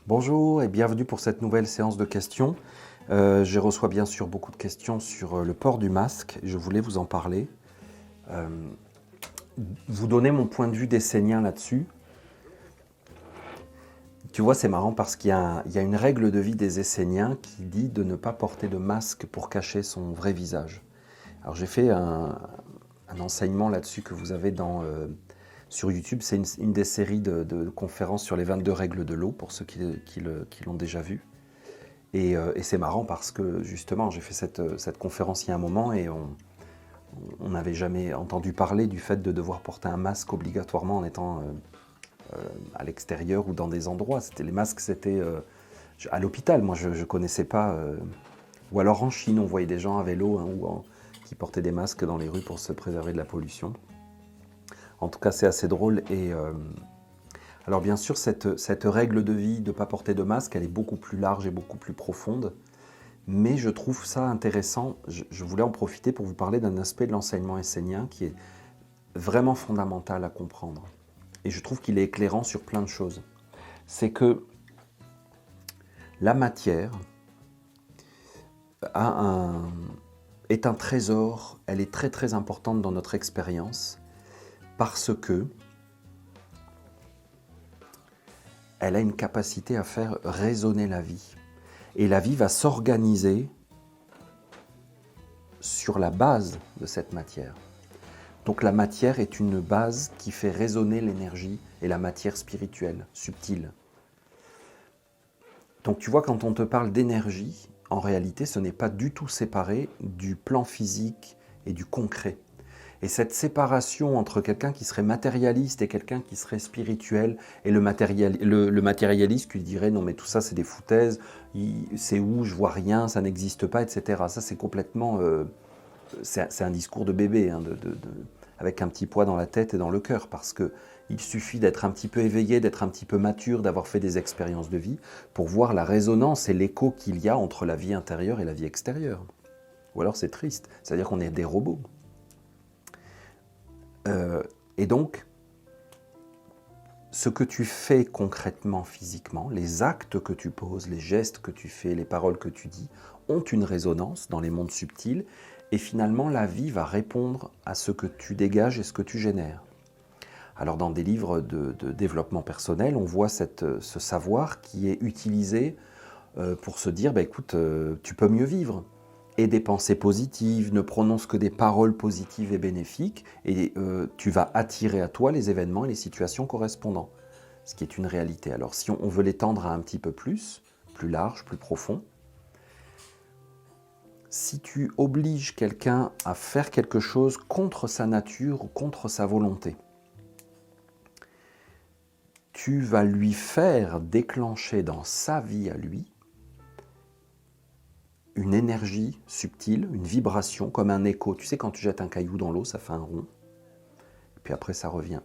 Bonjour et bienvenue pour cette nouvelle séance de questions. Je reçois bien sûr beaucoup de questions sur le port du masque. Je voulais vous en parler. Euh, vous donner mon point de vue d'Essénien là-dessus. Tu vois, c'est marrant parce qu'il y a une règle de vie des Esséniens qui dit de ne pas porter de masque pour cacher son vrai visage. Alors j'ai fait un enseignement là-dessus que vous avez sur YouTube. C'est une des séries de conférences sur les 22 règles de l'eau, pour ceux qui l'ont déjà vu. Et c'est marrant parce que justement, j'ai fait cette conférence il y a un moment et on n'avait jamais entendu parler du fait de devoir porter un masque obligatoirement en étant à l'extérieur ou dans des endroits. Les masques, c'était à l'hôpital. Moi, je ne connaissais pas. Ou alors en Chine, on voyait des gens à vélo qui portaient des masques dans les rues pour se préserver de la pollution. En tout cas, c'est assez drôle. Alors bien sûr, cette règle de vie de ne pas porter de masque, elle est beaucoup plus large et beaucoup plus profonde. Mais je trouve ça intéressant. Je voulais en profiter pour vous parler d'un aspect de l'enseignement essénien qui est vraiment fondamental à comprendre. Et je trouve qu'il est éclairant sur plein de choses. C'est que la matière est un trésor, elle est très très importante dans notre expérience parce que elle a une capacité à faire résonner la vie. Et la vie va s'organiser sur la base de cette matière. Donc la matière est une base qui fait résonner l'énergie et la matière spirituelle, subtile. Donc tu vois, quand on te parle d'énergie, en réalité, ce n'est pas du tout séparé du plan physique et du concret. Et cette séparation entre quelqu'un qui serait matérialiste et quelqu'un qui serait spirituel, et le matérialiste qui dirait non mais tout ça c'est des foutaises, c'est où, je vois rien, ça n'existe pas, etc. Ça c'est complètement... c'est un discours de bébé, hein, avec un petit poids dans la tête et dans le cœur, parce qu'il suffit d'être un petit peu éveillé, d'être un petit peu mature, d'avoir fait des expériences de vie, pour voir la résonance et l'écho qu'il y a entre la vie intérieure et la vie extérieure. Ou alors c'est triste, c'est-à-dire qu'on est des robots. Et donc, ce que tu fais concrètement, physiquement, les actes que tu poses, les gestes que tu fais, les paroles que tu dis, ont une résonance dans les mondes subtils, et finalement la vie va répondre à ce que tu dégages et ce que tu génères. Alors dans des livres de développement personnel, on voit ce savoir qui est utilisé pour se dire, bah, écoute, tu peux mieux vivre. Et des pensées positives, ne prononce que des paroles positives et bénéfiques, et tu vas attirer à toi les événements et les situations correspondants, ce qui est une réalité. Alors si on veut l'étendre à un petit peu plus large, plus profond, si tu obliges quelqu'un à faire quelque chose contre sa nature ou contre sa volonté, tu vas lui faire déclencher dans sa vie à lui une énergie subtile, une vibration, comme un écho. Tu sais, quand tu jettes un caillou dans l'eau, ça fait un rond, et puis après ça revient.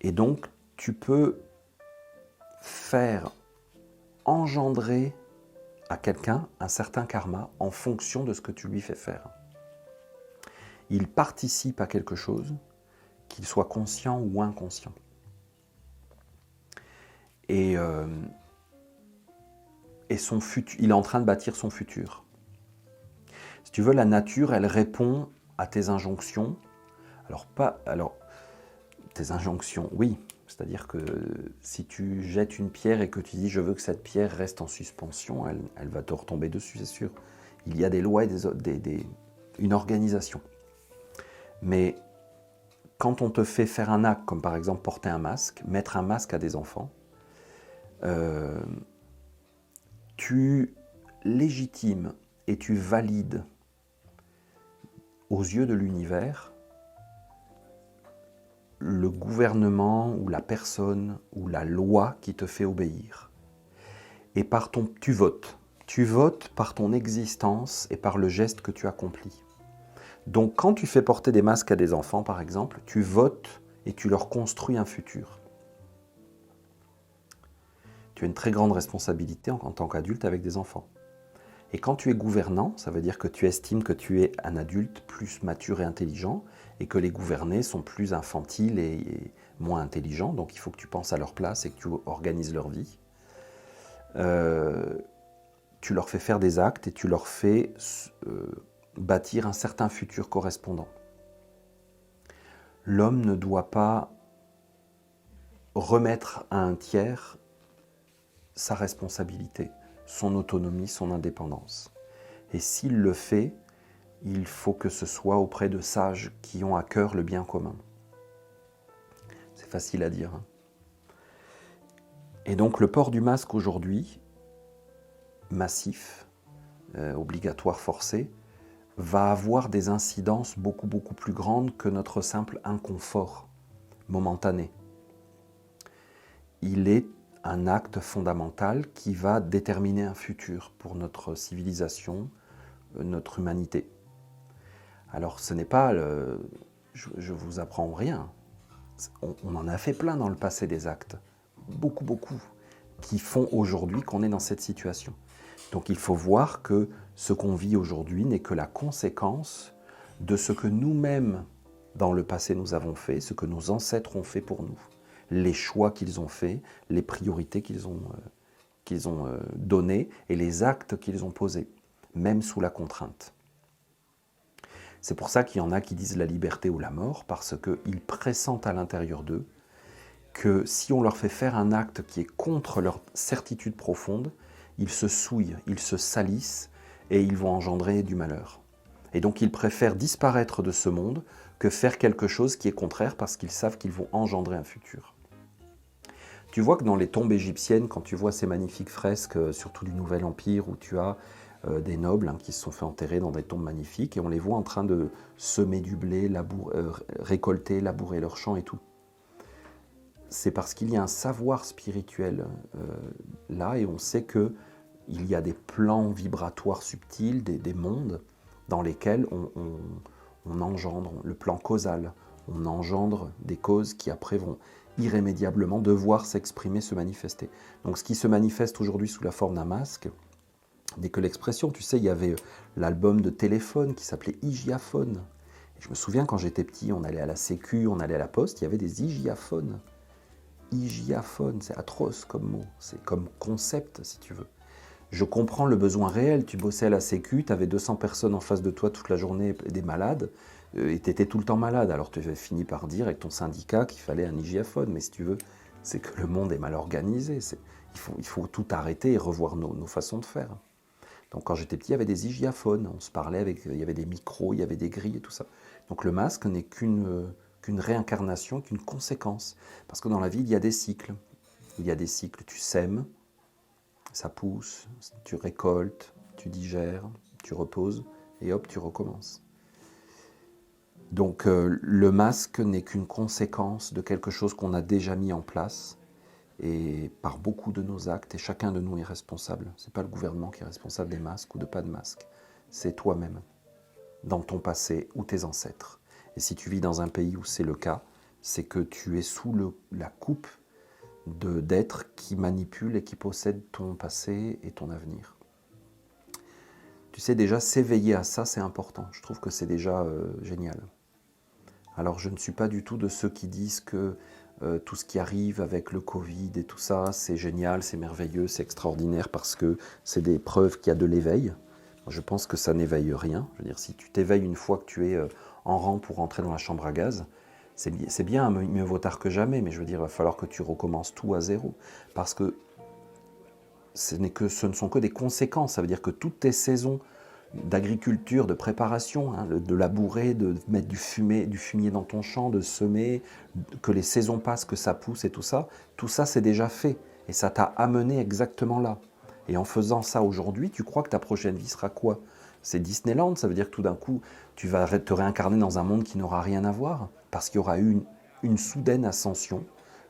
Et donc, tu peux faire engendrer à quelqu'un un certain karma en fonction de ce que tu lui fais faire. Il participe à quelque chose, qu'il soit conscient ou inconscient. Et son futur, il est en train de bâtir son futur. Si tu veux, la nature, elle répond à tes injonctions. Alors, tes injonctions, oui. C'est-à-dire que si tu jettes une pierre et que tu dis « je veux que cette pierre reste en suspension », elle va te retomber dessus, c'est sûr. Il y a des lois et une organisation. Mais quand on te fait faire un acte, comme par exemple porter un masque, mettre un masque à des enfants, tu légitimes et tu valides aux yeux de l'univers le gouvernement ou la personne ou la loi qui te fait obéir. Et tu votes. Tu votes par ton existence et par le geste que tu accomplis. Donc quand tu fais porter des masques à des enfants, par exemple, tu votes et tu leur construis un futur. Tu as une très grande responsabilité en tant qu'adulte avec des enfants. Et quand tu es gouvernant, ça veut dire que tu estimes que tu es un adulte plus mature et intelligent, et que les gouvernés sont plus infantiles et moins intelligents, donc il faut que tu penses à leur place et que tu organises leur vie. Tu leur fais faire des actes et tu leur fais bâtir un certain futur correspondant. L'homme ne doit pas remettre à un tiers sa responsabilité, son autonomie, son indépendance. Et s'il le fait, il faut que ce soit auprès de sages qui ont à cœur le bien commun. C'est facile à dire. Et donc le port du masque aujourd'hui, massif, obligatoire, forcé, va avoir des incidences beaucoup plus grandes que notre simple inconfort momentané. Il est un acte fondamental qui va déterminer un futur pour notre civilisation, notre humanité. Alors ce n'est pas, je vous apprends rien, on en a fait plein dans le passé des actes, beaucoup, qui font aujourd'hui qu'on est dans cette situation. Donc il faut voir que ce qu'on vit aujourd'hui n'est que la conséquence de ce que nous-mêmes, dans le passé, nous avons fait, ce que nos ancêtres ont fait pour nous, les choix qu'ils ont faits, les priorités qu'ils ont données et les actes qu'ils ont posés, même sous la contrainte. C'est pour ça qu'il y en a qui disent la liberté ou la mort, parce qu'ils pressentent à l'intérieur d'eux que si on leur fait faire un acte qui est contre leur certitude profonde, ils se souillent, ils se salissent et ils vont engendrer du malheur. Et donc ils préfèrent disparaître de ce monde que faire quelque chose qui est contraire parce qu'ils savent qu'ils vont engendrer un futur. Tu vois que dans les tombes égyptiennes, quand tu vois ces magnifiques fresques, surtout du Nouvel Empire, où tu as des nobles qui se sont fait enterrer dans des tombes magnifiques, et on les voit en train de semer du blé, récolter, labourer leurs champs et tout. C'est parce qu'il y a un savoir spirituel là, et on sait qu'il y a des plans vibratoires subtils, des mondes dans lesquels on engendre le plan causal, on engendre des causes qui après vont irrémédiablement devoir s'exprimer, se manifester. Donc ce qui se manifeste aujourd'hui sous la forme d'un masque, dès que l'expression, tu sais, il y avait l'album de téléphone qui s'appelait Hygiaphone. Et je me souviens quand j'étais petit, on allait à la sécu, on allait à la poste, il y avait des hygiaphones. Hygiaphone, c'est atroce comme mot, c'est comme concept si tu veux. Je comprends le besoin réel, tu bossais à la sécu, tu avais 200 personnes en face de toi toute la journée, des malades, et tu étais tout le temps malade, alors tu avais fini par dire avec ton syndicat qu'il fallait un hygiaphone, mais si tu veux, c'est que le monde est mal organisé, il faut tout arrêter et revoir nos façons de faire. Donc quand j'étais petit, il y avait des hygiaphones, on se parlait il y avait des micros, il y avait des grilles et tout ça. Donc le masque n'est qu'une réincarnation, qu'une conséquence. Parce que dans la vie, il y a des cycles. Il y a des cycles, tu sèmes, ça pousse, tu récoltes, tu digères, tu reposes, et hop, tu recommences. Donc le masque n'est qu'une conséquence de quelque chose qu'on a déjà mis en place, et par beaucoup de nos actes, et chacun de nous est responsable. Ce n'est pas le gouvernement qui est responsable des masques ou de pas de masques, c'est toi-même, dans ton passé ou tes ancêtres. Et si tu vis dans un pays où c'est le cas, c'est que tu es sous la coupe d'êtres qui manipulent et qui possèdent ton passé et ton avenir. Tu sais, déjà, s'éveiller à ça, c'est important. Je trouve que c'est déjà génial. Alors, je ne suis pas du tout de ceux qui disent que tout ce qui arrive avec le Covid et tout ça, c'est génial, c'est merveilleux, c'est extraordinaire parce que c'est des preuves qu'il y a de l'éveil. Je pense que ça n'éveille rien. Je veux dire, si tu t'éveilles une fois que tu es en rang pour entrer dans la chambre à gaz, c'est bien, mieux vaut tard que jamais, mais je veux dire, il va falloir que tu recommences tout à zéro. Parce que ce ne sont que des conséquences. Ça veut dire que toutes tes saisons d'agriculture, de préparation, de labourer, de mettre du fumier dans ton champ, de semer, que les saisons passent, que ça pousse et tout ça c'est déjà fait. Et ça t'a amené exactement là. Et en faisant ça aujourd'hui, tu crois que ta prochaine vie sera quoi? C'est Disneyland, ça veut dire que tout d'un coup, tu vas te réincarner dans un monde qui n'aura rien à voir, parce qu'il y aura eu une soudaine ascension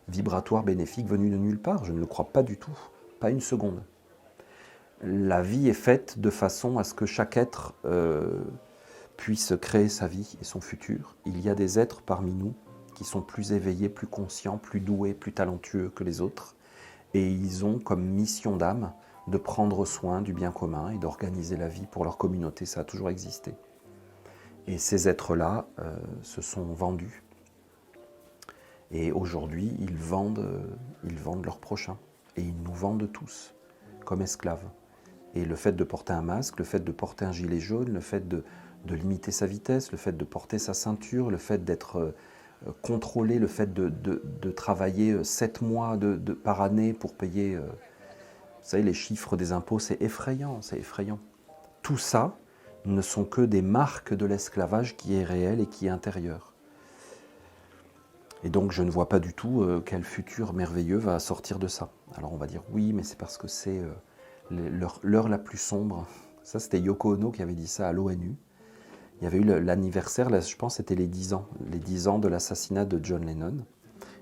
vibratoire bénéfique venue de nulle part. Je ne le crois pas du tout, pas une seconde. La vie est faite de façon à ce que chaque être puisse créer sa vie et son futur. Il y a des êtres parmi nous qui sont plus éveillés, plus conscients, plus doués, plus talentueux que les autres. Et ils ont comme mission d'âme de prendre soin du bien commun et d'organiser la vie pour leur communauté. Ça a toujours existé. Et ces êtres-là se sont vendus. Et aujourd'hui, ils vendent leurs prochains. Et ils nous vendent tous, comme esclaves. Et le fait de porter un masque, le fait de porter un gilet jaune, le fait de limiter sa vitesse, le fait de porter sa ceinture, le fait d'être contrôlé, le fait de travailler 7 mois par année pour payer... vous savez, les chiffres des impôts, c'est effrayant, c'est effrayant. Tout ça ne sont que des marques de l'esclavage qui est réel et qui est intérieur. Et donc je ne vois pas du tout quel futur merveilleux va sortir de ça. Alors on va dire oui, mais c'est parce que c'est l'heure la plus sombre. Ça, c'était Yoko Ono qui avait dit ça à l'ONU. Il y avait eu l'anniversaire, là, je pense c'était les 10 ans de l'assassinat de John Lennon.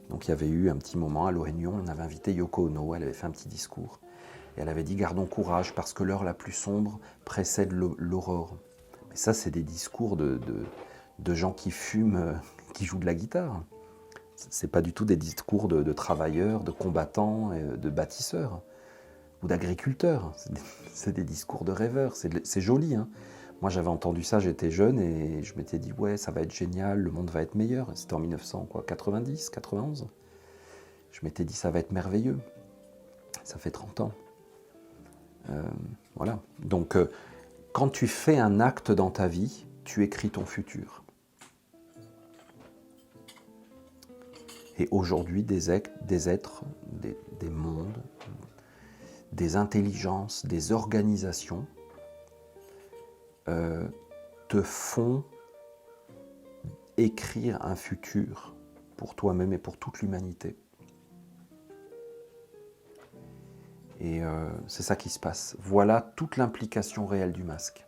Donc il y avait eu un petit moment à l'ONU, on avait invité Yoko Ono, elle avait fait un petit discours. Et elle avait dit « Gardons courage parce que l'heure la plus sombre précède l'aurore ». Mais ça, c'est des discours de gens qui fument, qui jouent de la guitare. C'est pas du tout des discours de travailleurs, de combattants, de bâtisseurs ou d'agriculteurs. C'est des discours de rêveurs. C'est joli, hein. Moi, j'avais entendu ça, j'étais jeune et je m'étais dit « Ouais, ça va être génial, le monde va être meilleur ». C'était en 1990, 91. Je m'étais dit « Ça va être merveilleux ». Ça fait 30 ans. Voilà. Donc, quand tu fais un acte dans ta vie, tu écris ton futur. Et aujourd'hui, des êtres, des mondes, des intelligences, des organisations te font écrire un futur pour toi-même et pour toute l'humanité. Et c'est ça qui se passe. Voilà toute l'implication réelle du masque.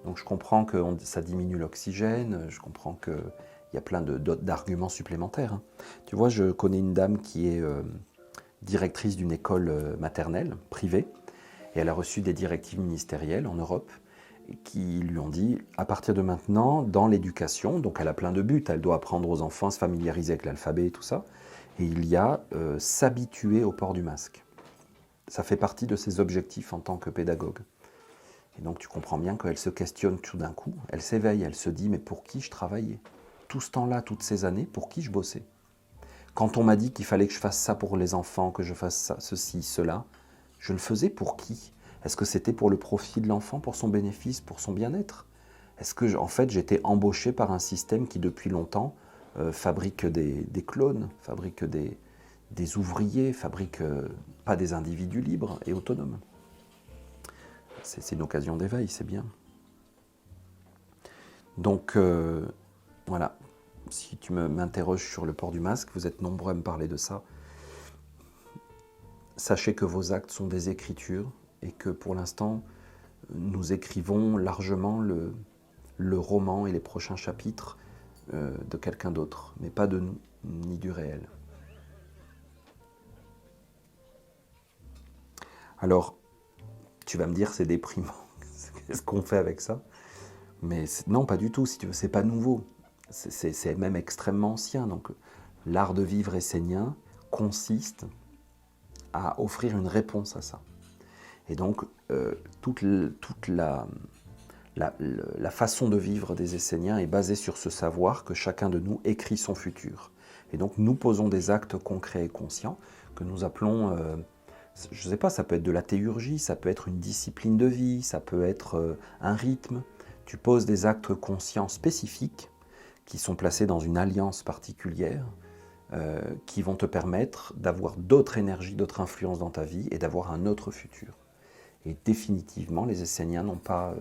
Donc je comprends que ça diminue l'oxygène, je comprends qu'il y a plein d'arguments supplémentaires. Hein. Tu vois, je connais une dame qui est directrice d'une école maternelle privée, et elle a reçu des directives ministérielles en Europe qui lui ont dit, à partir de maintenant, dans l'éducation, donc elle a plein de buts, elle doit apprendre aux enfants à se familiariser avec l'alphabet et tout ça, et il y a s'habituer au port du masque. Ça fait partie de ses objectifs en tant que pédagogue. Et donc tu comprends bien qu'elle se questionne tout d'un coup, elle s'éveille, elle se dit « mais pour qui je travaillais ? Tout ce temps-là, toutes ces années, pour qui je bossais ? Quand on m'a dit qu'il fallait que je fasse ça pour les enfants, que je fasse ça, ceci, cela, je le faisais pour qui ? Est-ce que c'était pour le profit de l'enfant, pour son bénéfice, pour son bien-être ? Est-ce que, en fait, j'étais embauché par un système qui, depuis longtemps, fabrique des clones, fabrique des ouvriers, fabrique pas des individus libres et autonomes ? C'est une occasion d'éveil, c'est bien. Donc, voilà. Si tu m'interroges sur le port du masque, vous êtes nombreux à me parler de ça. Sachez que vos actes sont des écritures et que pour l'instant, nous écrivons largement le roman et les prochains chapitres de quelqu'un d'autre, mais pas de nous, ni du réel. Alors, tu vas me dire, c'est déprimant. Qu'est-ce qu'on fait avec ça? Mais non, pas du tout, si tu veux, c'est pas nouveau. C'est même extrêmement ancien. Donc, l'art de vivre essénien consiste à offrir une réponse à ça. Et donc, toute la façon de vivre des Esséniens est basée sur ce savoir que chacun de nous écrit son futur. Et donc, nous posons des actes concrets et conscients que nous appelons, je ne sais pas, ça peut être de la théurgie, ça peut être une discipline de vie, ça peut être un rythme. Tu poses des actes conscients spécifiques qui sont placés dans une alliance particulière, qui vont te permettre d'avoir d'autres énergies, d'autres influences dans ta vie et d'avoir un autre futur. Et définitivement, les Esséniens n'ont pas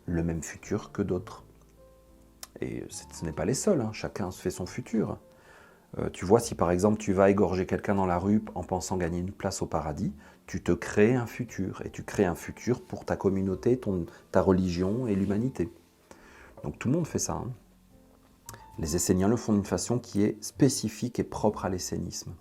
le même futur que d'autres. Et ce n'est pas les seuls, hein. Chacun se fait son futur. Tu vois, si par exemple tu vas égorger quelqu'un dans la rue en pensant gagner une place au paradis, tu te crées un futur. Et tu crées un futur pour ta communauté, ta religion et l'humanité. Donc tout le monde fait ça, hein. Les Esséniens le font d'une façon qui est spécifique et propre à l'essénisme.